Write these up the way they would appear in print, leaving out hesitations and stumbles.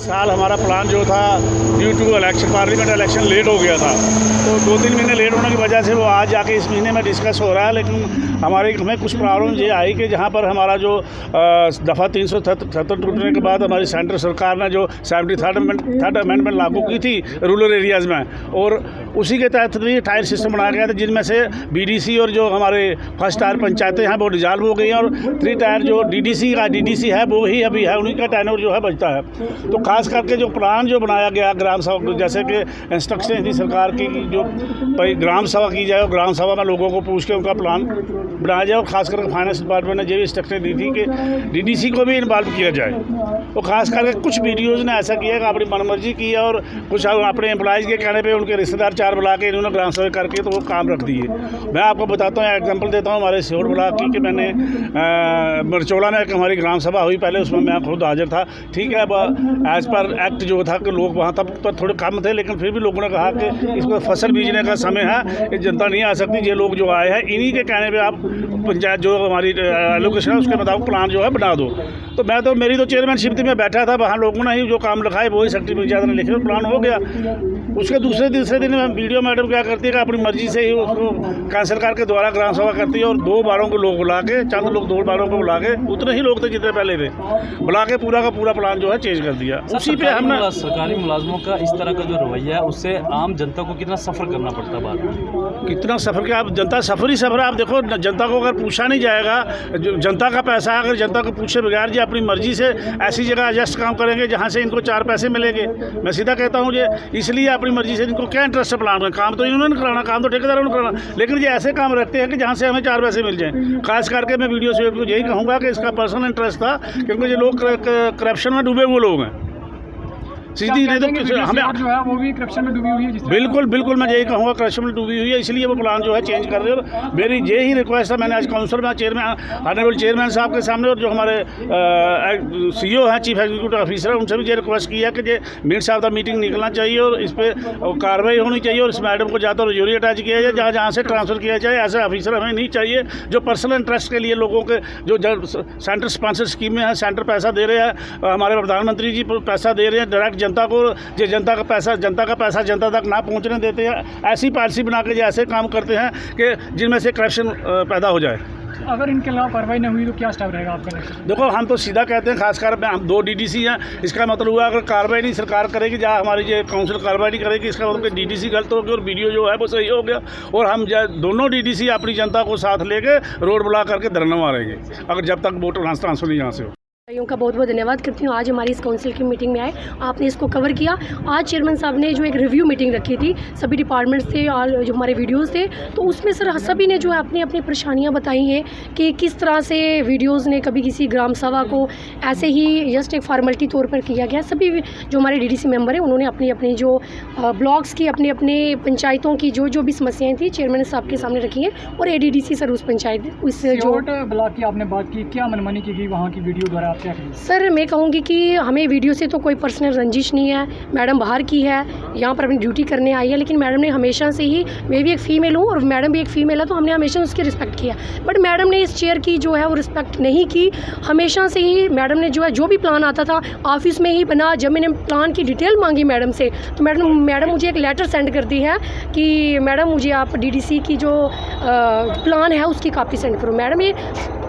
साल हमारा प्लान जो था due to election, parliament election late हो गया था, तो 2-3 महीने लेट होने की वजह से वो आज जाके इस महीने में डिस्कस हो रहा है। लेकिन हमें कुछ प्रॉब्लम ये आई कि जहाँ पर हमारा जो दफ़ा 377 टूटने के बाद हमारी सेंट्रल सरकार ने जो 73rd अमेंडमेंट लागू की थी रूरल एरियाज़ में, और उसी के तहत भी टायर सिस्टम बनाया गया था, जिनमें से BDC और जो हमारे फर्स्ट टायर पंचायतें हैं वो डिजॉल्व हो गई हैं, और 3 टायर जो DDC है वो ही अभी है, उन्हीं का टेन्योर जो है बचता है। तो खास करके जो प्लान जो बनाया गया ग्राम सभा, जैसे कि इंस्ट्रक्शन थी सरकार की कि जो भाई ग्राम सभा की जाए और ग्राम सभा में लोगों को पूछ के उनका प्लान बनाया जाए, और खास करके फाइनेंस डिपार्टमेंट ने ये भी इंस्ट्रक्शन दी थी कि DDC को भी इन्वॉल्व किया जाए। तो खास करके कुछ वीडियोज़ ने ऐसा किया कि अपनी मनमर्जी की है, और कुछ अपने एम्प्लॉइज़ के कहने पे उनके रिश्तेदार 4 बुला के इन्होंने ग्राम सभा करके तो वो काम रख दिए। मैं आपको बताता हूँ, एग्जांपल देता हूँ हमारे सिहोर ब्लॉक की, कि मैंने मरचोला में एक हमारी ग्राम सभा हुई पहले, उसमें मैं खुद हाजिर था। ठीक है, अब एज़ पर एक्ट जो था कि लोग वहाँ तब तो थोड़े कम थे, लेकिन फिर भी लोगों ने कहा कि इसको फसल बीजने का समय है, ये जनता नहीं आ सकती, ये लोग जो आए हैं इन्हीं के कहने पे आप पंचायत जो हमारी एलोकेशन है उसके मुताबिक प्लान जो है बना दो। तो मैं तो मेरी तो चेयरमैनशिप थी, मैं बैठा था, वहाँ लोगों ने ही जो काम लिखा है वही सेक्रेटरी पंचायत ने लिखे, प्लान हो गया। उसके दूसरे तीसरे दिन वीडियो मैडम क्या करती है कि अपनी मर्जी से ही उसको कैंसिल करके दोबारा ग्राम सभा करती है, और 2 बारों को लोग बुला के, चंद लोग 2 बारों को बुला के, उतने ही लोग थे जितने पहले थे, बुला के पूरा का पूरा प्लान जो है चेंज कर दिया। उसी पे हमने सरकारी मुलाजमों का इस तरह का जो रवैया है उससे आम जनता को कितना सफ़र करना पड़ता है बाद में? कितना सफ़र क्या, आप जनता सफ़र ही सफ़र है। आप देखो, जनता को अगर पूछा नहीं जाएगा, जनता का पैसा अगर जनता को पूछे बगैर जी अपनी मर्जी से ऐसी जगह एडजस्ट काम करेंगे जहाँ से इनको 4 पैसे मिलेंगे, मैं सीधा कहता हूँ ये इसलिए अपनी मर्जी से, इनको क्या इंटरेस्ट है प्लान में, काम तो इन्होंने कराना, काम तो ठेकेदारों ने कराना, लेकिन ये ऐसे काम रखते हैं कि जहाँ से हमें 4 पैसे मिल जाएँ। खास करके मैं वीडियो से यही कहूँगा कि इसका पर्सनल इंटरेस्ट था, क्योंकि ये लोग करप्शन में डूबे हुए लोग हैं। सीधी नहीं तो हमें जो है वो भी करप्शन में डूबी हुई है। बिल्कुल मैं यही कहूँगा, करप्शन में डूबी हुई है, इसलिए वो प्लान जो है चेंज कर रहे हो। मेरी यही रिक्वेस्ट है, मैंने आज काउंसिल में ऑनरेबल चेयरमैन साहब के सामने और जो हमारे CEO हैं, चीफ एग्जीक्यूटिव ऑफिसर, उनसे भी ये रिक्वेस्ट किया कि ये मिनट्स ऑफ द मीटिंग निकलना चाहिए और इस पर कार्रवाई होनी चाहिए, और इस मैडम को ज़्यादा रजूरी अटैच किया जाए, जहाँ से ट्रांसफ़र किया जाए। ऐसे ऑफिसर हमें नहीं चाहिए जो पर्सनल इंटरेस्ट के लिए लोगों के जो सेंटर स्पॉन्सर स्कीमें हैं, सेंटर पैसा दे रहे हैं, हमारे प्रधानमंत्री जी पैसा दे रहे हैं डायरेक्ट जनता को, जो जनता का पैसा जनता तक ना पहुंचने देते हैं, ऐसी पॉलिसी बना के जो ऐसे काम करते हैं कि जिनमें से करप्शन पैदा हो जाए। अगर इनके खिलाफ कार्रवाई नहीं हुई तो क्या स्टेप रहेगा आपका? देखो, हम तो सीधा कहते हैं, खासकर हम 2 DDC हैं, इसका मतलब हुआ अगर कार्रवाई नहीं सरकार करेगी, जहाँ हमारी जो काउंसिल कार्रवाई नहीं करेगी, इसका मतलब कि DDC गलत हो गया और वीडियो जो है वो सही हो गया, और हम दोनों DDC अपनी जनता को साथ लेके रोड ब्लॉक करके धरना मारेंगे अगर जब तक वोट ट्रांसफर नहीं यहाँ से हो। का बहुत बहुत धन्यवाद करती हूँ। आज हमारी इस काउंसिल की मीटिंग में आए, आपने इसको कवर किया। आज चेयरमैन साहब ने जो एक रिव्यू मीटिंग रखी थी सभी डिपार्टमेंट्स से और जो हमारे वीडियोस थे, तो उसमें सर सभी ने जो है अपनी अपनी परेशानियाँ बताई हैं कि किस तरह से वीडियोस ने कभी किसी ग्राम सभा को ऐसे ही जस्ट एक फॉर्मेलिटी तौर पर किया गया। सभी जो हमारे DDC मेंबर हैं उन्होंने अपनी अपनी जो ब्लॉक्स की अपने अपने पंचायतों की जो भी समस्याएँ थी चेयरमैन साहब के सामने रखी हैं, और ADDC सर उस पंचायत उस जो ब्लॉक की आपने बात की, क्या मनमानी की गई वहाँ की वीडियो द्वारा? सर मैं कहूँगी कि हमें वीडियो से तो कोई पर्सनल रंजिश नहीं है, मैडम बाहर की है, यहाँ पर अपनी ड्यूटी करने आई है, लेकिन मैडम ने हमेशा से ही, मैं भी एक फ़ीमेल हूँ और मैडम भी एक फ़ीमेल है, तो हमने हमेशा उसकी रिस्पेक्ट किया, बट मैडम ने इस चेयर की जो है वो रिस्पेक्ट नहीं की। हमेशा से ही मैडम ने जो है जो भी प्लान आता था ऑफिस में ही बना। जब मैंने प्लान की डिटेल मांगी मैडम से, तो मैडम मुझे एक लेटर सेंड कर दी है कि मैडम मुझे आप DDC की जो प्लान है उसकी कॉपी सेंड करो। मैडम ये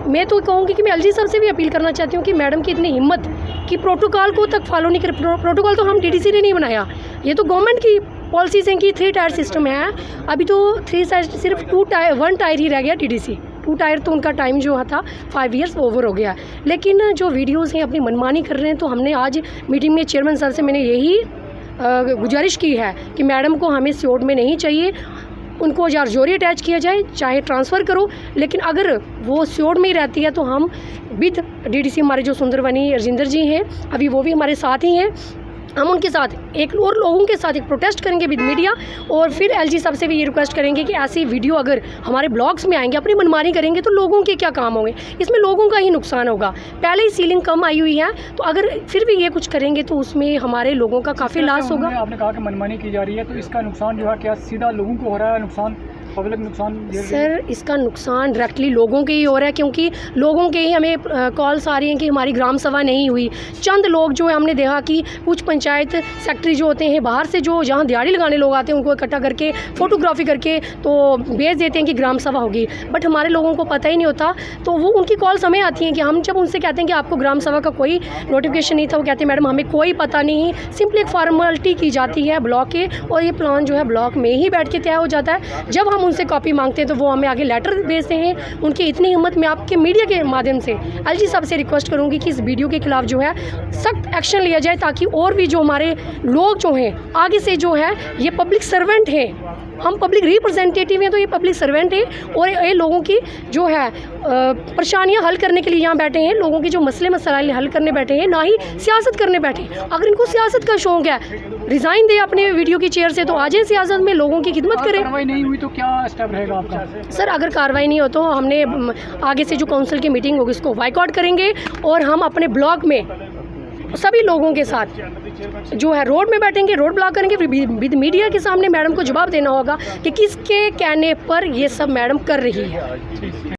मैं तो कहूँगी कि मैं LG साहब से भी अपील करना चाहती हूँ कि मैडम की इतनी हिम्मत कि प्रोटोकॉल को तक फॉलो नहीं कर। प्रोटोकॉल तो हम DDC ने नहीं बनाया, ये तो गवर्नमेंट की पॉलिसीज़ हैं कि 3 टायर सिस्टम है। अभी तो 3 टायर, सिर्फ 1 टायर ही रह गया DDC। 2 टायर तो उनका टाइम जो था 5 ईयर्स ओवर हो गया। लेकिन जो वीडियोज़ हैं अपनी मनमानी कर रहे हैं, तो हमने आज मीटिंग में चेयरमैन सर से मैंने यही गुजारिश की है कि मैडम को हमें स्योड में नहीं चाहिए, उनको जोरी अटैच किया जाए, चाहे ट्रांसफ़र करो, लेकिन अगर वो स्योड में ही रहती है तो हम विद DDC हमारे जो सुंदरवनी राजेंद्र जी हैं, अभी वो भी हमारे साथ ही हैं, हम उनके साथ एक और लोगों के साथ एक प्रोटेस्ट करेंगे विद मीडिया, और फिर LG साहब से भी ये रिक्वेस्ट करेंगे कि ऐसी वीडियो अगर हमारे ब्लॉग्स में आएंगे, अपनी मनमानी करेंगे, तो लोगों के क्या काम होंगे, इसमें लोगों का ही नुकसान होगा। पहले ही सीलिंग कम आई हुई है, तो अगर फिर भी ये कुछ करेंगे तो उसमें हमारे लोगों का काफ़ी लॉस होगा। आपने कहा कि मनमानी की जा रही है, तो इसका नुकसान जो है क्या सीधा लोगों को हो रहा है नुकसान? पब्लिक नुकसान झेल रही है? सर इसका नुकसान डायरेक्टली लोगों के ही हो रहा है, क्योंकि लोगों के ही हमें कॉल्स आ रही हैं कि हमारी ग्राम सभा नहीं हुई। चंद लोग जो है, हमने देखा कि कुछ पंचायत सेक्रेटरी जो होते हैं बाहर से, जो जहाँ दिहाड़ी लगाने लोग आते हैं, उनको इकट्ठा करके फ़ोटोग्राफी करके तो भेज देते हैं कि ग्राम सभा होगी, बट हमारे लोगों को पता ही नहीं होता। तो वो उनकी कॉल्स हमें आती हैं कि हम जब उनसे कहते हैं कि आपको ग्राम सभा का कोई नोटिफिकेशन नहीं था, वो कहते हैं मैडम हमें कोई पता नहीं, सिंपली एक फॉर्मेलिटी की जाती है ब्लॉक के, और ये प्लान जो है ब्लॉक में ही बैठ के तय हो जाता है। जब हम उनसे कॉपी मांगते हैं तो वो हमें आगे लेटर भेजते हैं। उनकी इतनी हिम्मत, मैं आपके मीडिया के माध्यम से एलजी साहब से रिक्वेस्ट करूंगी कि इस वीडियो के खिलाफ जो है सख्त एक्शन लिया जाए, ताकि और भी जो हमारे लोग जो हैं आगे से जो है, ये पब्लिक सर्वेंट हैं, हम पब्लिक रिप्रेजेंटेटिव हैं, तो ये पब्लिक सर्वेंट हैं और ये लोगों की जो है परेशानियां हल करने के लिए यहाँ बैठे हैं, लोगों के जो मसले मसाइल हल करने बैठे हैं, ना ही सियासत करने बैठे हैं। अगर इनको सियासत का शौक है, रिज़ाइन दे अपने वीडियो की चेयर से, तो आ जाए सियासत में, लोगों की खिदमत करें। कार्रवाई नहीं हुई तो क्या स्टेप रहेगा आपका? सर अगर कार्रवाई नहीं हो तो हमने आगे से जो काउंसिल की मीटिंग होगी उसको बाइकआउट करेंगे, और हम अपने ब्लॉक में सभी लोगों के साथ जो है रोड में बैठेंगे, रोड ब्लॉक करेंगे, फिर विद मीडिया के सामने मैडम को जवाब देना होगा कि किसके कहने पर ये सब मैडम कर रही है।